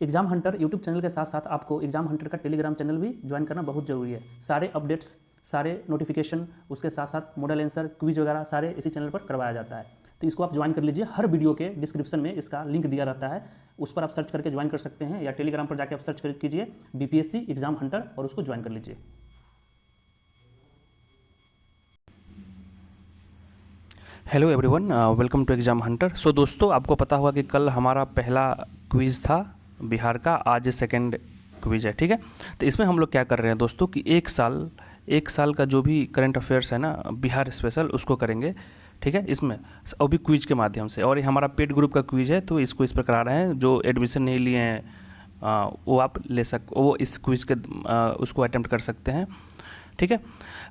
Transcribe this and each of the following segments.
Exam Hunter YouTube channel के साथ साथ आपको एग्जाम हंटर का टेलीग्राम चैनल भी ज्वाइन करना बहुत ज़रूरी है। सारे अपडेट्स, सारे नोटिफिकेशन, उसके साथ साथ मॉडल आंसर, क्विज वगैरह सारे इसी चैनल पर करवाया जाता है। तो इसको आप ज्वाइन कर लीजिए। हर वीडियो के डिस्क्रिप्शन में इसका लिंक दिया रहता है, उस पर आप सर्च करके ज्वाइन कर सकते हैं, या टेलीग्राम पर जाकर आप सर्च कीजिए BPSC एग्जाम हंटर और उसको ज्वाइन कर लीजिए। Hello everyone, welcome to exam hunter. So दोस्तों, आपको पता होगा कि कल हमारा पहला क्विज़ था बिहार का, आज सेकंड क्विज़ है, ठीक है। तो इसमें हम लोग क्या कर रहे हैं दोस्तों कि एक साल का जो भी करंट अफेयर्स है ना, बिहार स्पेशल, उसको करेंगे, ठीक है। इसमें अभी क्विज के माध्यम से, और ये हमारा पेड ग्रुप का क्विज है, तो इसको इस पर करा रहे हैं। जो एडमिशन नहीं लिए हैं वो आप वो इस क्विज के उसको अटेम्प्ट कर सकते हैं, ठीक है।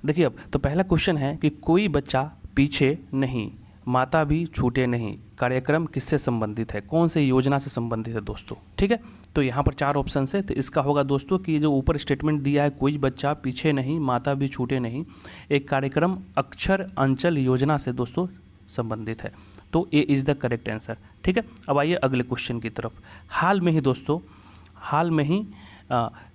देखिए, अब तो पहला क्वेश्चन है कि कोई बच्चा पीछे नहीं, माता भी छूटे नहीं, कार्यक्रम किससे संबंधित है, कौन से योजना से संबंधित है दोस्तों, ठीक है। तो यहाँ पर 4 ऑप्शन है। तो इसका होगा दोस्तों कि जो ऊपर स्टेटमेंट दिया है, कोई बच्चा पीछे नहीं, माता भी छूटे नहीं, एक कार्यक्रम अक्षर अंचल योजना से दोस्तों संबंधित है। तो A is the correct answer, ठीक है। अब आइए अगले क्वेश्चन की तरफ। हाल में ही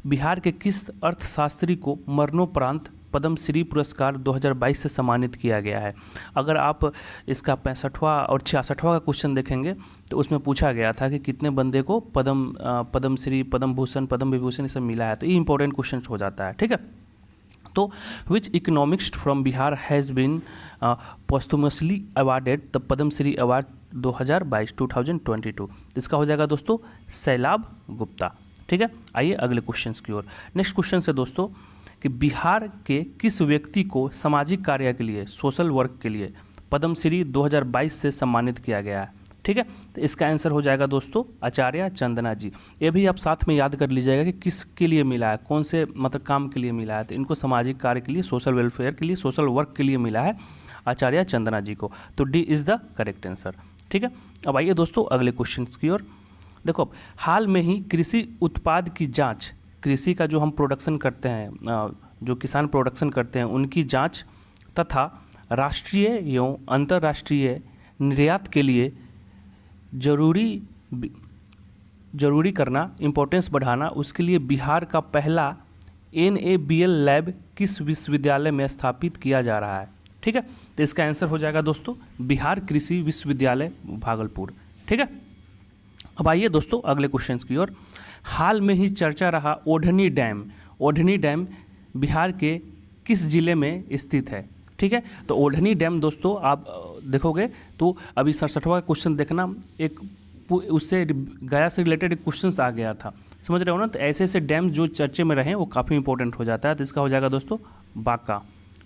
बिहार के किस अर्थशास्त्री को मरणोपरांत पद्मश्री पुरस्कार 2022 से सम्मानित किया गया है। अगर आप इसका 65वां और 66वां का क्वेश्चन देखेंगे तो उसमें पूछा गया था कि कितने बंदे को पद्मश्री, पद्म भूषण, पद्म विभूषण ये सब मिला है। तो ये इंपॉर्टेंट क्वेश्चन हो जाता है, ठीक है। तो which economist from Bihar has been posthumously awarded the Padma Shri award 2022। इसका हो जाएगा दोस्तों सैलाब गुप्ता, ठीक है। आइए अगले क्वेश्चन की ओर। नेक्स्ट क्वेश्चन है दोस्तों कि बिहार के किस व्यक्ति को सामाजिक कार्य के लिए, सोशल वर्क के लिए पद्मश्री 2022 से सम्मानित किया गया है, ठीक है। तो इसका आंसर हो जाएगा दोस्तों आचार्य चंदना जी। ये भी आप साथ में याद कर लीजिएगा कि किसके लिए मिला है, कौन से मतलब काम के लिए मिला है। तो इनको सामाजिक कार्य के लिए, सोशल वेलफेयर के लिए, सोशल वर्क के लिए मिला है आचार्य चंदना जी को। तो D is the correct answer, ठीक है। अब आइए दोस्तों अगले क्वेश्चन की ओर। देखो, हाल में ही कृषि उत्पाद की जांच, कृषि का जो हम प्रोडक्शन करते हैं, जो किसान प्रोडक्शन करते हैं, उनकी जांच तथा राष्ट्रीय एवं अंतर्राष्ट्रीय निर्यात के लिए जरूरी करना, इम्पोर्टेंस बढ़ाना, उसके लिए बिहार का पहला NABL लैब किस विश्वविद्यालय में स्थापित किया जा रहा है, ठीक है। तो इसका आंसर हो जाएगा दोस्तों बिहार कृषि विश्वविद्यालय भागलपुर, ठीक है। अब आइए दोस्तों अगले क्वेश्चन की ओर। हाल में ही चर्चा रहा ओढ़नी डैम बिहार के किस जिले में स्थित है, ठीक है। तो ओढ़नी डैम दोस्तों आप देखोगे तो अभी 67वां क्वेश्चन देखना, एक उससे गया से रिलेटेड एक क्वेश्चन आ गया था, समझ रहे हो ना। तो ऐसे ऐसे डैम जो चर्चे में रहे वो काफ़ी इंपॉर्टेंट हो जाता है। तो इसका हो जाएगा दोस्तों बांका,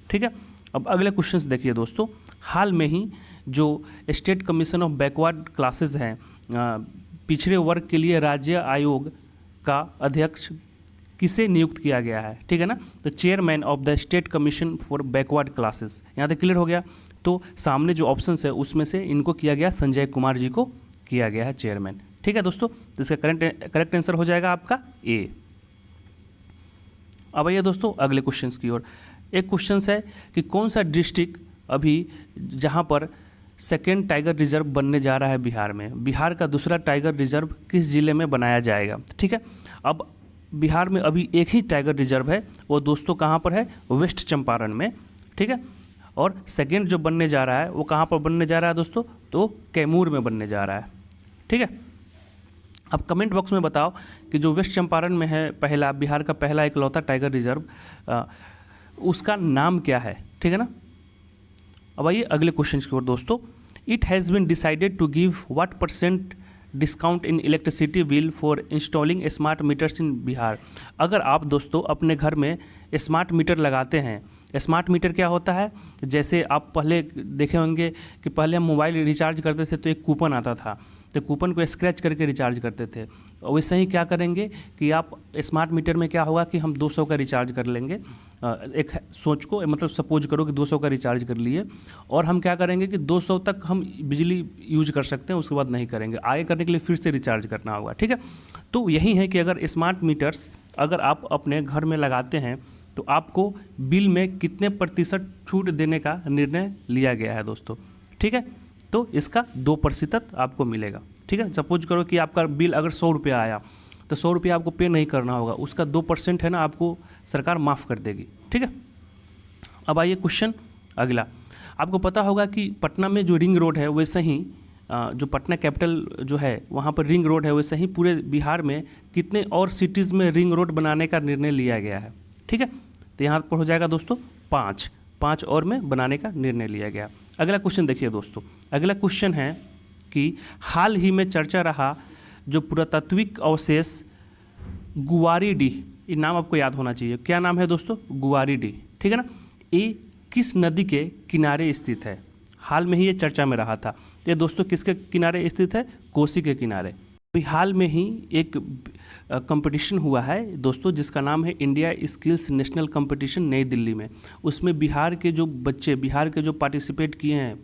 ठीक है। अब अगले क्वेश्चन देखिए दोस्तों। हाल में ही जो state commission of backward classes हैं, पिछड़े वर्ग के लिए राज्य आयोग का अध्यक्ष किसे नियुक्त किया गया है, ठीक है ना। तो chairman of the state commission for backward classes, यहाँ तक क्लियर हो गया। तो सामने जो ऑप्शंस है उसमें से इनको किया गया, संजय कुमार जी को किया गया है चेयरमैन, ठीक है दोस्तों। तो इसका करेक्ट आंसर हो जाएगा आपका ए। अब आइए दोस्तों अगले क्वेश्चन की ओर। एक क्वेश्चन है कि कौन सा डिस्ट्रिक्ट अभी जहाँ पर सेकेंड टाइगर रिजर्व बनने जा रहा है बिहार में, बिहार का दूसरा टाइगर रिजर्व किस जिले में बनाया जाएगा, ठीक है। अब बिहार में अभी एक ही टाइगर रिजर्व है, वो दोस्तों कहाँ पर है, वेस्ट चंपारण में, ठीक है। और सेकेंड जो बनने जा रहा है वो कहाँ पर बनने जा रहा है दोस्तों, तो कैमूर में बनने जा रहा है, ठीक है। अब कमेंट बॉक्स में बताओ कि जो वेस्ट चंपारण में है पहला, बिहार का पहला इकलौता टाइगर रिजर्व, उसका नाम क्या है, ठीक है ना। अब आइए अगले क्वेश्चन की ओर दोस्तों। It has been decided to give what % discount in electricity bill for installing smart meters in Bihar. अगर आप दोस्तों अपने घर में स्मार्ट मीटर लगाते हैं, स्मार्ट मीटर क्या होता है, जैसे आप पहले देखे होंगे कि पहले हम मोबाइल रिचार्ज करते थे तो एक कूपन आता था, तो कूपन को स्क्रैच करके रिचार्ज करते थे। वैसे ही क्या करेंगे कि आप स्मार्ट मीटर में क्या होगा कि हम 200 का रिचार्ज कर लेंगे, एक सोच को मतलब सपोज करो कि 200 का रिचार्ज कर लिए, और हम क्या करेंगे कि 200 तक हम बिजली यूज कर सकते हैं, उसके बाद नहीं करेंगे, आगे करने के लिए फिर से रिचार्ज करना होगा, ठीक है। तो यही है कि अगर स्मार्ट मीटर्स अगर आप अपने घर में लगाते हैं तो आपको बिल में कितने % छूट देने का निर्णय लिया गया है दोस्तों, ठीक है। तो इसका 2% आपको मिलेगा, ठीक है। सपोज करो कि आपका बिल अगर 100 रुपया आया तो 100 रुपया आपको पे नहीं करना होगा, उसका 2% है ना आपको सरकार माफ़ कर देगी। ठीक है, अब आइए क्वेश्चन अगला। आपको पता होगा कि पटना में जो रिंग रोड है वैसे ही जो पटना कैपिटल जो है वहाँ पर रिंग रोड है, वैसे ही पूरे बिहार में कितने और सिटीज़ में रिंग रोड बनाने का निर्णय लिया गया है। ठीक है, तो यहाँ पर हो जाएगा दोस्तों 5 और में बनाने का निर्णय लिया गया। अगला क्वेश्चन देखिए दोस्तों, अगला क्वेश्चन है कि हाल ही में चर्चा रहा जो पुरातात्विक अवशेष गुआरीडीह, ये नाम आपको याद होना चाहिए। क्या नाम है दोस्तों? गुआरीडीह। ठीक है ना, ये किस नदी के किनारे स्थित है? हाल में ही ये चर्चा में रहा था। ये दोस्तों किसके किनारे स्थित है? कोसी के किनारे। अभी हाल में ही एक कंपटीशन हुआ है दोस्तों जिसका नाम है इंडिया स्किल्स नेशनल कंपटीशन नई दिल्ली में। उसमें बिहार के जो बच्चे, बिहार के जो पार्टिसिपेट किए हैं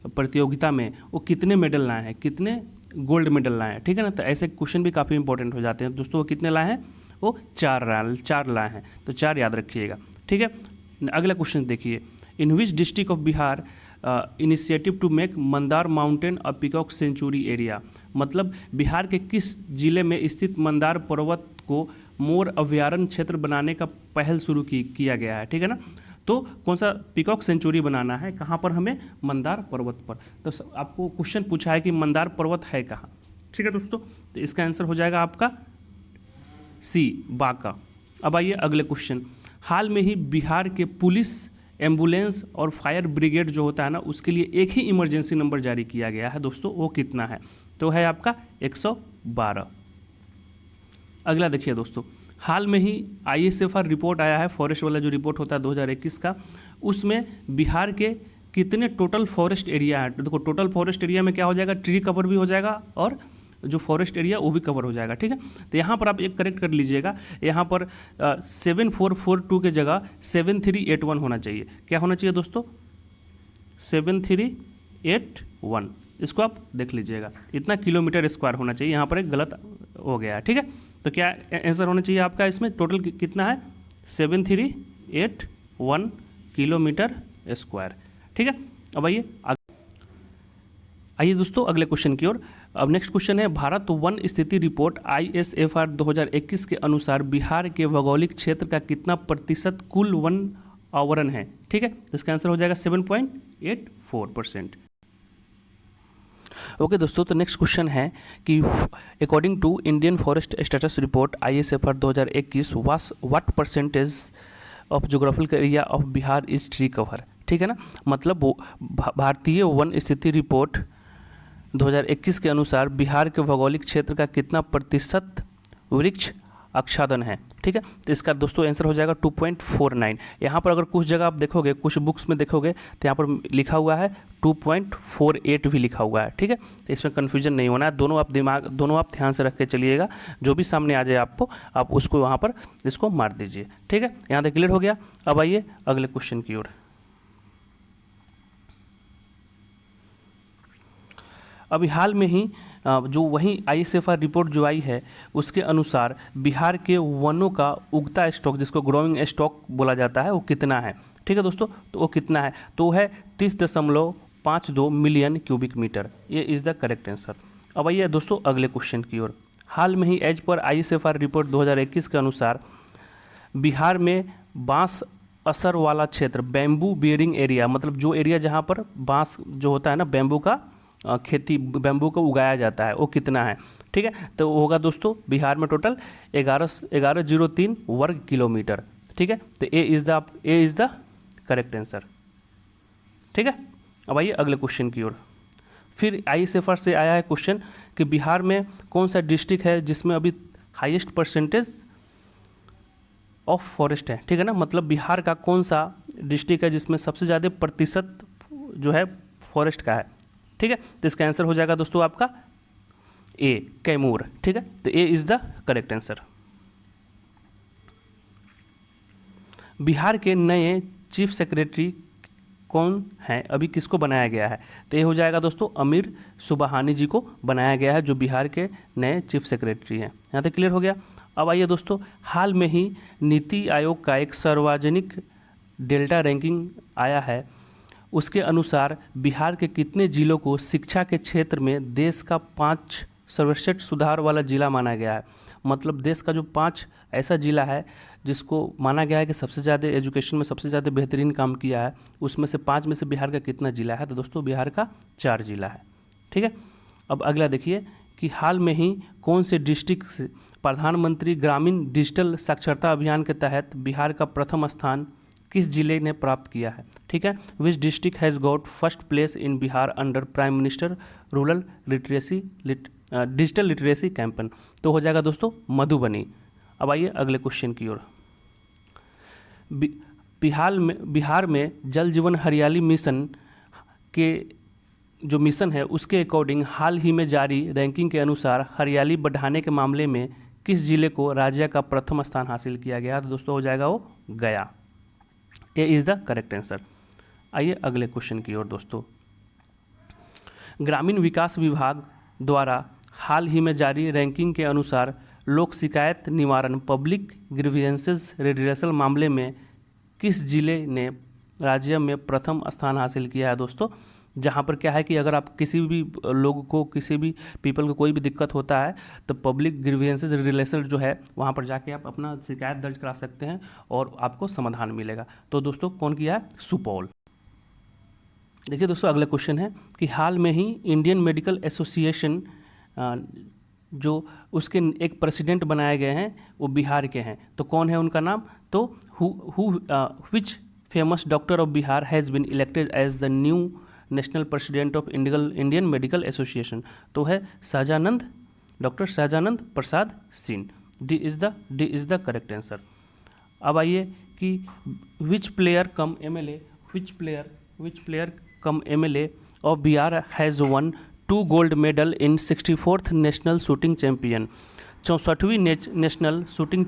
प्रतियोगिता में, वो कितने मेडल लाए हैं, कितने गोल्ड मेडल लाए हैं। ठीक है ना, तो ऐसे क्वेश्चन भी काफ़ी इंपॉर्टेंट हो जाते हैं दोस्तों। वो कितने लाए हैं? वो 4 लाए हैं, तो 4 याद रखिएगा। ठीक है, अगला क्वेश्चन देखिए, in which district of Bihar initiative to make Mandar mountain a peacock sanctuary area, मतलब बिहार के किस जिले में स्थित मंदार पर्वत को मोर अभ्यारण्य क्षेत्र बनाने का पहल शुरू किया गया है। ठीक है ना, तो कौन सा पीकॉक सेंचुरी बनाना है, कहाँ पर? हमें मंदार पर्वत पर। तो आपको क्वेश्चन पूछा है कि मंदार पर्वत है कहाँ। ठीक है दोस्तों, तो इसका आंसर हो जाएगा आपका सी, बांका। अब आइए अगले क्वेश्चन, हाल में ही बिहार के पुलिस, एम्बुलेंस और फायर ब्रिगेड जो होता है ना, उसके लिए एक ही इमरजेंसी नंबर जारी किया गया है दोस्तों। वो कितना है? तो है आपका 112। अगला देखिए दोस्तों, हाल में ही ISFR रिपोर्ट आया है, फॉरेस्ट वाला जो रिपोर्ट होता है 2021 का, उसमें बिहार के कितने टोटल फॉरेस्ट एरिया है। देखो टोटल फॉरेस्ट एरिया में क्या हो जाएगा? ट्री कवर भी हो जाएगा और जो फॉरेस्ट एरिया वो भी कवर हो जाएगा। ठीक है, तो यहाँ पर आप एक करेक्ट कर लीजिएगा, यहाँ पर 7442 के जगह 7381 होना चाहिए। क्या होना चाहिए दोस्तों? 7381, इसको आप देख लीजिएगा, इतना किलोमीटर स्क्वायर होना चाहिए, यहाँ पर एक गलत हो गया है। ठीक है, तो क्या आंसर होना चाहिए आपका इसमें? टोटल कितना है? 7381 किलोमीटर स्क्वायर। ठीक है, अब आइए दोस्तों अगले क्वेश्चन की ओर। अब नेक्स्ट क्वेश्चन है, भारत वन स्थिति रिपोर्ट ISFR 2021 के अनुसार बिहार के भौगोलिक क्षेत्र का कितना प्रतिशत कुल वन आवरण है? ठीक है, इसका आंसर हो जाएगा 7.84%। ओके दोस्तों, तो नेक्स्ट क्वेश्चन है कि according to Indian forest status report ISFR 2021 what percentage of geographical area of Bihar is tree cover. ठीक है ना, मतलब भारतीय वन स्थिति रिपोर्ट 2021 के अनुसार बिहार के भौगोलिक क्षेत्र का कितना प्रतिशत वृक्ष आच्छादन है। ठीक है, तो इसका दोस्तों आंसर हो जाएगा 2.49। यहाँ पर अगर कुछ जगह आप देखोगे, कुछ बुक्स में देखोगे तो यहाँ पर लिखा हुआ है 2.48 भी लिखा हुआ है। ठीक है, तो इसमें कन्फ्यूजन नहीं होना है, दोनों आप ध्यान से रख के चलिएगा, जो भी सामने आ जाए आपको, आप उसको वहाँ पर इसको मार दीजिए। ठीक है, यहाँ तक क्लियर हो गया। अब आइए अगले क्वेश्चन की ओर। अभी हाल में ही जो वही ISFR रिपोर्ट जो आई है उसके अनुसार बिहार के वनों का उगता स्टॉक, जिसको ग्रोइंग स्टॉक बोला जाता है, वो कितना है। ठीक है दोस्तों, तो वो कितना है? तो है 30.52 मिलियन क्यूबिक मीटर। ये इज़ द करेक्ट आंसर। अब आइए दोस्तों अगले क्वेश्चन की ओर। हाल में ही एज पर ISFR रिपोर्ट 2021 के अनुसार बिहार में बांस असर वाला क्षेत्र, बैम्बू बियरिंग एरिया, मतलब जो एरिया जहाँ पर बांस जो होता है ना, बैम्बू का खेती, बैम्बू को उगाया जाता है, वो कितना है। ठीक है, तो होगा दोस्तों बिहार में टोटल 1103 वर्ग किलोमीटर। ठीक है, तो A is the correct answer. ठीक है, अब आइए अगले क्वेश्चन की ओर। फिर ISFR से आया है क्वेश्चन कि बिहार में कौन सा डिस्ट्रिक्ट है जिसमें अभी हाईएस्ट परसेंटेज ऑफ फॉरेस्ट है। ठीक है ना, मतलब बिहार का कौन सा डिस्ट्रिक्ट है जिसमें सबसे ज़्यादा प्रतिशत जो है फॉरेस्ट का है। ठीक है, तो इसका आंसर हो जाएगा दोस्तों आपका ए, कैमूर। ठीक है, तो A is the correct answer. Bihar के नए चीफ सेक्रेटरी कौन है, अभी किसको बनाया गया है? तो ये हो जाएगा दोस्तों अमीर सुबहानी जी को बनाया गया है, जो बिहार के नए चीफ सेक्रेटरी हैं। यहाँ तक क्लियर हो गया। अब आइए दोस्तों, हाल में ही नीति आयोग का एक सार्वजनिक डेल्टा रैंकिंग आया है, उसके अनुसार बिहार के कितने जिलों को शिक्षा के क्षेत्र में देश का 5 सर्वश्रेष्ठ सुधार वाला जिला माना गया है। मतलब देश का जो 5 ऐसा ज़िला है जिसको माना गया है कि सबसे ज़्यादा एजुकेशन में सबसे ज़्यादा बेहतरीन काम किया है, उसमें से 5 में से बिहार का कितना ज़िला है? तो दोस्तों बिहार का 4 ज़िला है। ठीक है, अब अगला देखिए कि हाल में ही कौन से डिस्ट्रिक्ट से प्रधानमंत्री ग्रामीण डिजिटल साक्षरता अभियान के तहत बिहार का प्रथम स्थान किस जिले ने प्राप्त किया है? ठीक है, which district has got first place in Bihar under prime minister rural literacy digital literacy campaign? तो हो जाएगा दोस्तों मधुबनी। अब आइए अगले क्वेश्चन की ओर। बिहार में जल जीवन हरियाली मिशन के जो मिशन है उसके अकॉर्डिंग हाल ही में जारी रैंकिंग के अनुसार हरियाली बढ़ाने के मामले में किस जिले को राज्य का प्रथम स्थान हासिल किया गया? तो दोस्तों हो जाएगा वो गया। A is the correct answer. आइए अगले क्वेश्चन की ओर दोस्तों। ग्रामीण विकास विभाग द्वारा हाल ही में जारी रैंकिंग के अनुसार लोक शिकायत निवारण पब्लिक ग्रीवियंसेस रेडिएशन मामले में किस जिले ने राज्य में प्रथम स्थान हासिल किया है? दोस्तों जहाँ पर क्या है कि अगर आप किसी भी लोग को किसी भी पीपल को कोई भी दिक्कत होता है तो पब्लिक ग्रीवियंसेस रिलेशन जो है वहाँ पर जाके आप अपना शिकायत दर्ज करा सकते हैं और आपको समाधान मिलेगा। तो दोस्तों कौन किया है? सुपौल। देखिए दोस्तों अगला क्वेश्चन है कि हाल में ही इंडियन मेडिकल एसोसिएशन जो उसके एक प्रेसिडेंट बनाए गए हैं वो बिहार के हैं, तो कौन है उनका नाम? तो which famous doctor of Bihar has been elected as the new national president of Indian Medical Association? तो है Sahajanand, doctor Sahajanand Prasad Singh. D is the correct answer. अब आइए कि which player cum MLA of Bihar has won 2 gold medal in 64th national shooting champion? 64वीं national shooting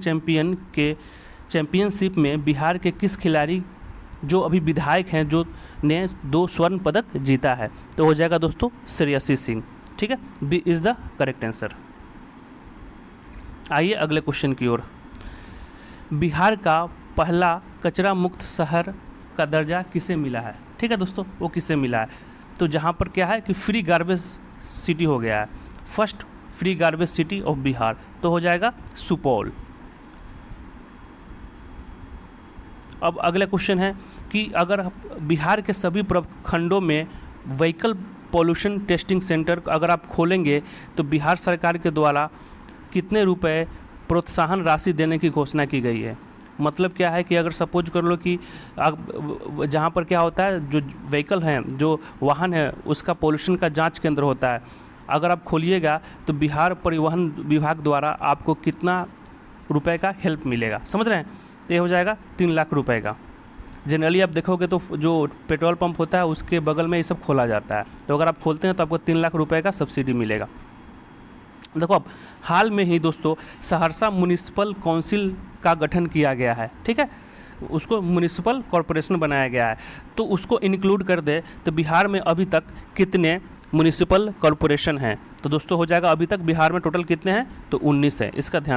championship में बिहार के किस खिलाड़ी जो अभी विधायक हैं जो ने 2 स्वर्ण पदक जीता है? तो हो जाएगा दोस्तों श्रेयसी सिंह। ठीक है, B is the correct answer. आइए अगले क्वेश्चन की ओर। बिहार का पहला कचरा मुक्त शहर का दर्जा किसे मिला है? ठीक है दोस्तों, वो किसे मिला है? तो जहाँ पर क्या है कि फ्री गार्बेज सिटी हो गया है, first free garbage city of Bihar, तो हो जाएगा सुपौल। अब अगला क्वेश्चन है कि अगर बिहार के सभी प्रखंडों में व्हीकल पोल्यूशन टेस्टिंग सेंटर अगर आप खोलेंगे तो बिहार सरकार के द्वारा कितने रुपए प्रोत्साहन राशि देने की घोषणा की गई है? मतलब क्या है कि अगर सपोज कर लो कि जहाँ पर क्या होता है जो व्हीकल हैं जो वाहन है उसका पोल्यूशन का जांच केंद्र होता है, अगर आप खोलिएगा तो बिहार परिवहन विभाग द्वारा आपको कितना रुपए का हेल्प मिलेगा? समझ रहे हैं? तो ये हो जाएगा 3 लाख रुपए का। जनरली आप देखोगे तो जो पेट्रोल पंप होता है उसके बगल में ये सब खोला जाता है, तो अगर आप खोलते हैं तो आपको 3 लाख रुपए का सब्सिडी मिलेगा। देखो अब हाल में ही दोस्तों सहरसा म्युनिसिपल काउंसिल का गठन किया गया है। ठीक है, उसको म्युनिसिपल कॉरपोरेशन बनाया गया है, तो उसको इंक्लूड कर दे तो बिहार में अभी तक कितने म्युनिसिपल कॉरपोरेशन हैं? तो दोस्तों हो जाएगा अभी तक बिहार में टोटल कितने हैं? तो 19 है। इसका ध्यान